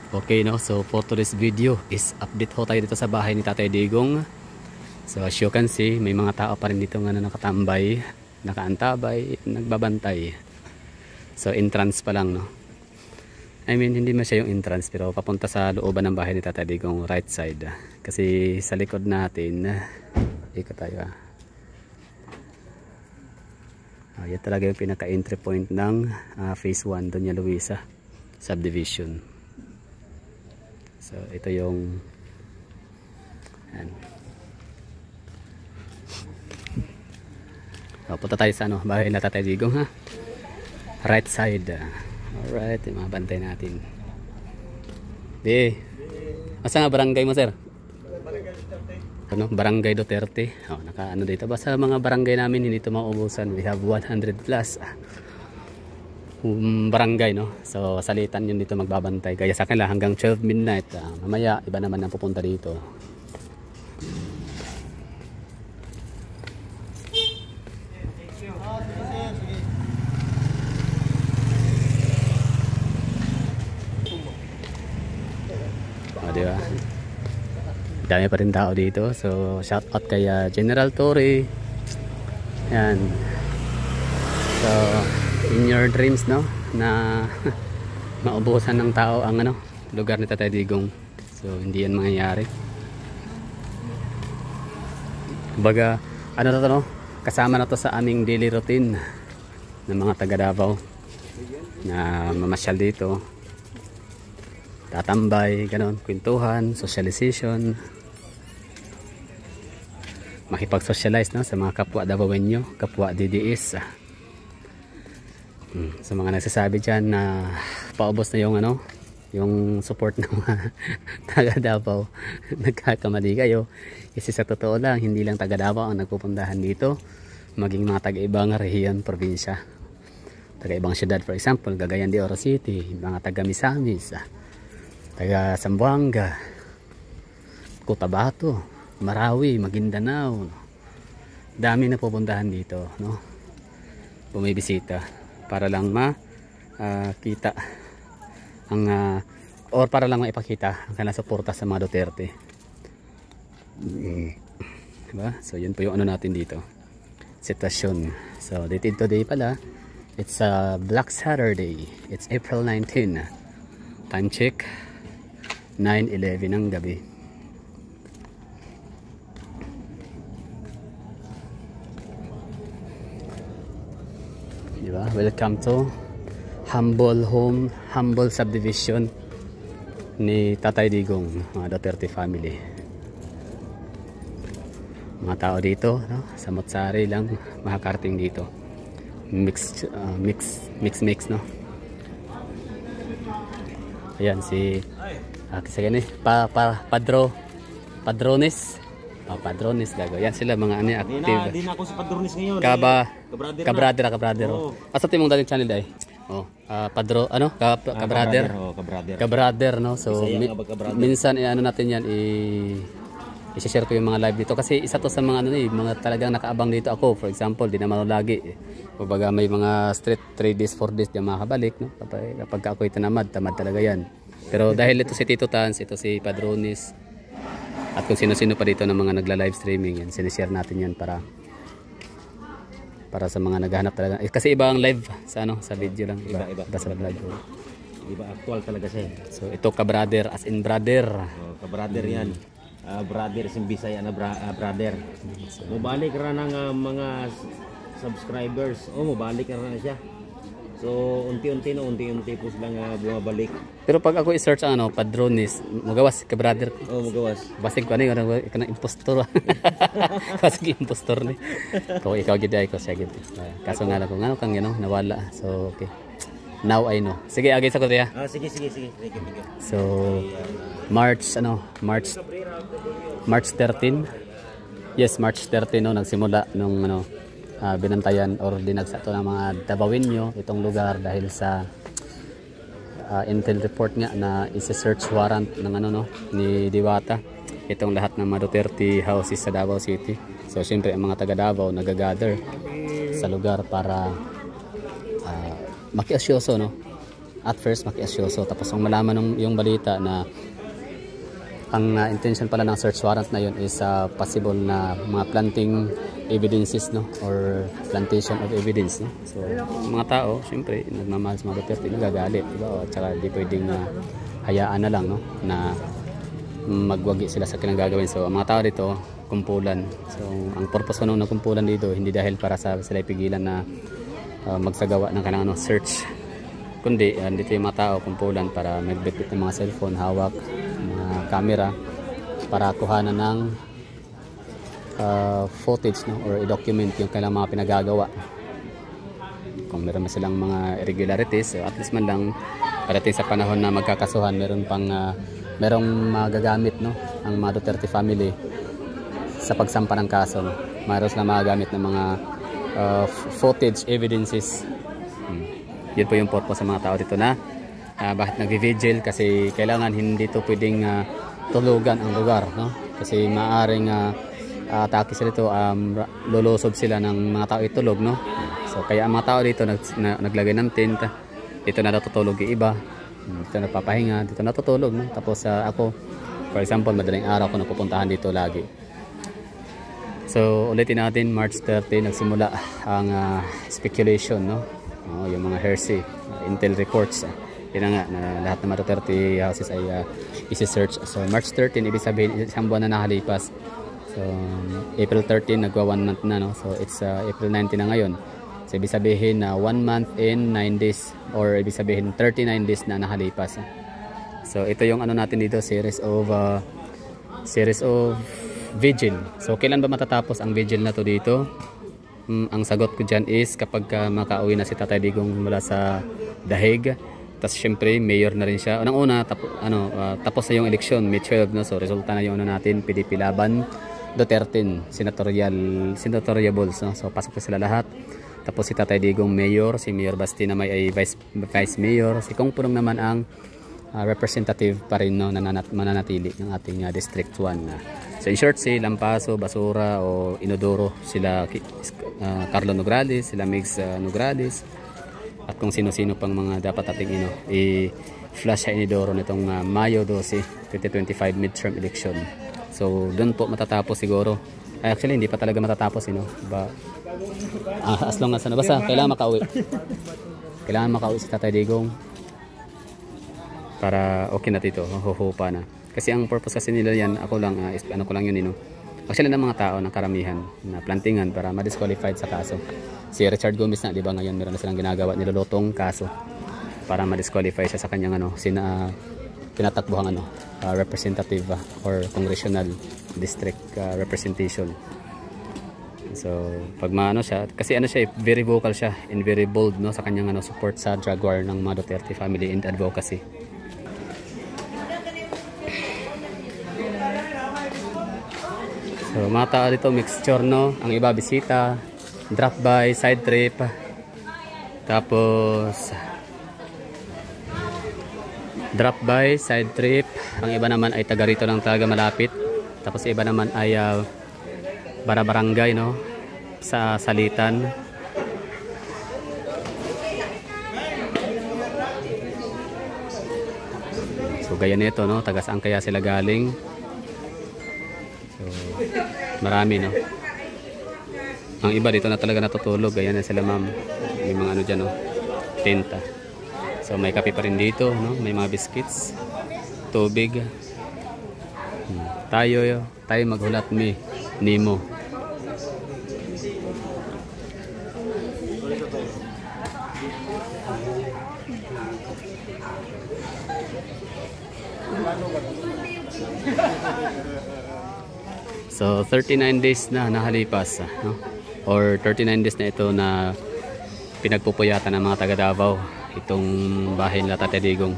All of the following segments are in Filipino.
Okay, no? So for today's video is update ho tayo dito sa bahay ni Tatay Digong. So as you can see, may mga tao pa rin dito nga na nakatambay, nakaantabay, nagbabantay. So entrance pa lang, no? I mean, hindi man siya yung entrance, pero papunta sa looban ng bahay ni Tatay Digong, right side. Kasi sa likod natin, ikot tayo. Yan talaga yung pinaka-entry point ng phase 1, Doña Luisa subdivision. So ito yung punta tayo sa bahay na Tatay Digong, ha? Right side. Alright, yung mga bantay natin. Asa nga barangay mo, sir? Barangay Duterte. Naka dito ba sa mga barangay namin, hindi ito maubusan. We have 100 plus barangay, no? So salitan yun dito magbabantay. Kaya sa kanila hanggang 12 midnight. Mamaya iba naman ang pupunta dito. Diba? Dami pa rin tao dito. So shout out kay General Torre. Yan. So in your dreams, no, na maubusan ng tao ang lugar ni Tatay Digong. So hindi yan mangyayari. Kumbaga no, kasama na to sa aming daily routine ng mga taga Davao na mamasyal dito, tatambay, ganon, kwentuhan, socialization, makipag-socialize, no, sa mga kapwa Davaoenyo, kapwa DDS. Sa mga nagsasabi dyan na paubos na yung support ng mga taga Davao, nagkakamali kayo. Kasi sa totoo lang, hindi lang taga Davao ang nagpupuntahan dito, maging mga taga-ibang rehiyon, probinsya, taga-ibang syudad, for example Cagayan de Oro City, mga taga Misamis, taga Zamboanga, Cotabato, Marawi, Maguindanao. Dami na pupuntahan dito, no? Bumibisita para lang makita ang or para lang maipakita ang kanilang suporta sa mga Duterte. Diba? So yun po yung natin dito, sitwasyon. So dated today pala, it's a Black Saturday, it's April 19. Time check 9:11 ng gabi. Diba? Welcome to humble home, humble subdivision ni Tatay Digong, mga Duterte family. Mga tao dito, no? Sa Motsari lang makakarating dito. Mix, no? Ayan si Padrones. Padrones dago. Yan sila mga active. Di na ako si Padrones ngayon. Kabrader. Asa timong daling channel ay? Kabrader. Kabrader, no. So minsan natin yan i-share ko yung mga live dito kasi isa to sa mga mga talagang nakaabang dito ako. For example, di naman lagi. Kumbaga may mga street 3 days 4 days di makabalik, no. Kapag ako'y tamad talaga yan. Pero dahil ito si Tito Tans, ito si Padrones, at kung sino-sino pa dito ng mga nagla-live streaming, yan, sinishare natin yan para sa mga naghahanap talaga. Kasi iba ang live sa video lang. Iba sa vlog. Iba actual talaga siya. So ito kabrader, as in brother. Kabrader yan. Brother sin Bisaya na brother. Mubalik ra ng mga subscribers. Mubalik na siya. So unti-unti po silang bumabalik. Pero pag ako i-search ang Padrones, magawas ka brother. Magawas. Basig ko ikaw na impostor. Basig impostor ni. Kung ikaw gid ay ko siya gid. Kaso nga lang kung kang nawala. So okay. Now I know. Sige, agay sa ko diya. Sige. So March 13. Yes, March 13 nagsimula nung binantayan or dinagsato ng mga Davaoenyo itong lugar dahil sa intel report nga na isa-search warrant ng ni Diwata itong lahat ng mga Duterte houses sa Davao City. So syempre ang mga taga Davao nagagather sa lugar para makiasyoso, no, at first makiasyoso. Tapos ang malaman yung balita na ang intention pala ng search warrant na yun is possible na mga planting evidences, no, or plantation of evidence, no. So mga tao syempre nagmamahal sa mga Duterte, nagagalit, diba? O tsaka di pwedeng hayaan na lang, no, na magwagi sila sa kanilang gagawin. So ang mga tao dito kumpulan. So ang purpose ng kumpulan dito hindi dahil para sa sila ipigilan na magsagawa ng kanilang search, kundi dito yung mga tao kumpulan para magbitbit ng mga cellphone, hawak mga camera para kuhanan ng footage, no, or i-document yung kailang mga pinagagawa. Kung meron man silang mga irregularities, so at least man lang pagdating sa panahon na magkakasuhan, meron pang merong magagamit, no, ang mga Duterte family sa pagsampa ng kaso, no. Mayroon silang magagamit ng mga footage evidences. Yun po yung purpose sa mga tao dito na bakit nag-vigil, kasi kailangan hindi to pwedeng tulugan ang lugar, no, kasi maaring atake sila dito, lulusob sila ng mga tao itulog, no. So kaya ang mga tao dito naglagay ng tent, dito na natutulog yung iba, dito napapahinga, dito natutulog, no. Tapos ako for example madaling araw ko napupuntahan dito lagi. So ulitin natin, March 30 nagsimula ang speculation, no, yung mga hearsay, intel reports, yun nga na lahat ng mga Duterte houses ay isi-search. So March 13 ibig sabihin isang buwan na nakalipas. So April 13 nagwa 1 month na, no. So it's April 19 na ngayon. So ibig sabihin na 1 month and 9 days, or ibig sabihin 39 days na nakalipas. So ito yung ano natin dito, series of vigil. So kailan ba matatapos ang vigil na to dito? Ang sagot ko dyan is kapag makauwi na si Tatay Digong mula sa Dahig. Tapos syempre mayor na rin siya. Unang-una tapos na yung eleksyon, May 12, no. So resulta na yung natin, PDP laban Duterte senatoriables, no. So pasok na sila lahat. Tapos si Tatay Digong mayor, si Mayor Basti na may ay vice mayor, si Kong Pulong naman ang representative pa rin, no, na mananatili ng ating District 1. So in short, si Lampaso, Basura o Inodoro, sila Carlo Nograles, sila Migs Nograles, at kung sino-sino pang mga dapat ating i-flash sa Inodoro nitong Mayo 12, 2025 midterm election. So doon po matatapos siguro. Actually hindi pa talaga matatapos, as long as basta kailangan makauwi. Kailangan makauwi si Tatay Digong para okay na dito, huhupa na. Kasi ang purpose kasi nila yan, ako lang yun, actually ng mga tao ng karamihan na plantingan para ma-disqualified sa kaso. Si Richard Gomez na, di ba, ngayon meron na silang ginagawa, nilolotong kaso para ma-disqualify siya sa kanyang tinatakbuhang representative or congressional district representation. So pag maano siya, kasi siya, very vocal siya and very bold, no, sa kanyang support sa drug war ng mga Duterte family and advocacy. So mga tao dito mixture, no, ang iba bisita, drop by, side trip, tapos drop by, side trip, ang iba naman ay taga rito lang talaga malapit, tapos iba naman ay barangay, no, sa Salitan. So gaya nito, no, taga saan kaya sila galing. So marami, no. Ang iba dito na talaga natutulog, gaya na sila ma'am, may mga dyan, no, tenta. So may kape pa rin dito, no, may mga biscuits, tubig. Tayo maghulat Nemo. So 39 days na nakalipas, no? Or 39 days na ito na pinagpupuyatan ng mga taga Davao itong bahay nila Tatay Digong.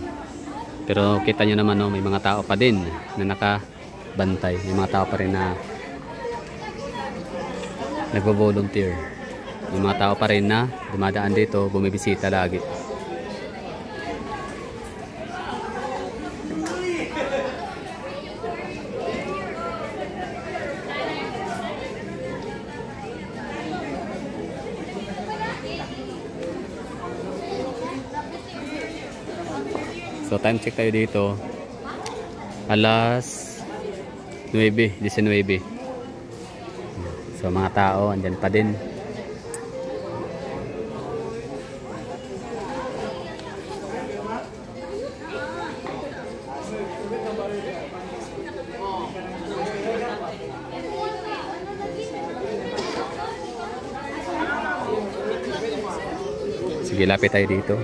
Pero kita nyo naman, no, may mga tao pa din na nakabantay, may mga tao pa rin na nagvo-volunteer, may mga tao pa rin na dumadaan dito, bumibisita lagi. So time check tayo dito. Alas 9:19. So mga tao andyan pa din. Sige, lapit tayo dito.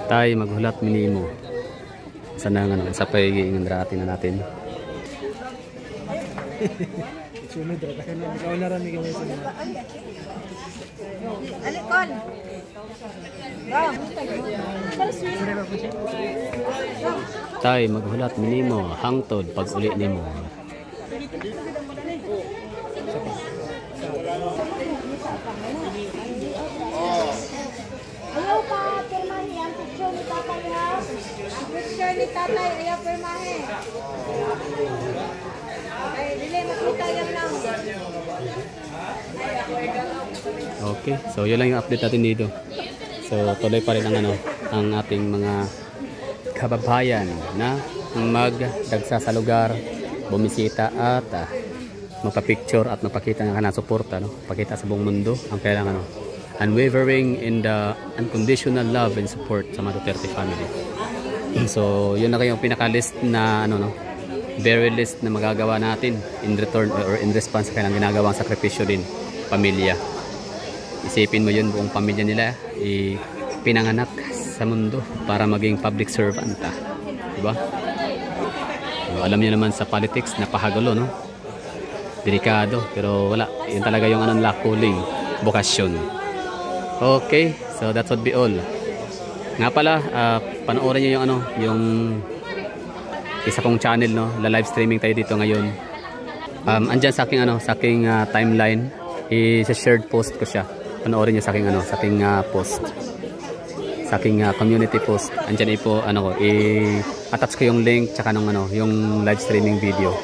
Tayo maghulat minimo. Sana nga sa pagiging drati na natin. Sunod ra ka na ikaw na rami kami sa. Alikon. Tayo maghulat minimo hangtod pag uli nimo. Ayaw pa, pirmahe. Ang picture ni tatay ha. Ang picture ni tatay, ayaw pirmahe. Ay, dili, makita yan lang. Okay, so yun lang yung update natin dito. So tuloy pa rin ang ating mga kababayan na magdagsa sa lugar, bumisita at magpa-picture at magpakita ng kanang suporta, pakita sa buong mundo ang kailangan unwavering in the unconditional love and support sa mga Duterte family. So yun na kayong pinaka-list na very list na magagawa natin in return or in response sa kanilang ginagawang sakripisyo din, pamilya. Isipin mo yun, buong pamilya nila pinanganak sa mundo para maging public servant, diba? So, alam niyo naman sa politics, napahagulo, delikado, pero wala, yun talaga yung calling, bokasyon. Okay, so that would be all. Nga pala, panoorin niyo yung isa kong channel, live streaming tayo dito ngayon. Andyan sa aking timeline, i-shared post ko siya. Panoorin niyo sa aking post, sa aking community post. Andyan i-attach ko yung link tsaka yung live streaming video.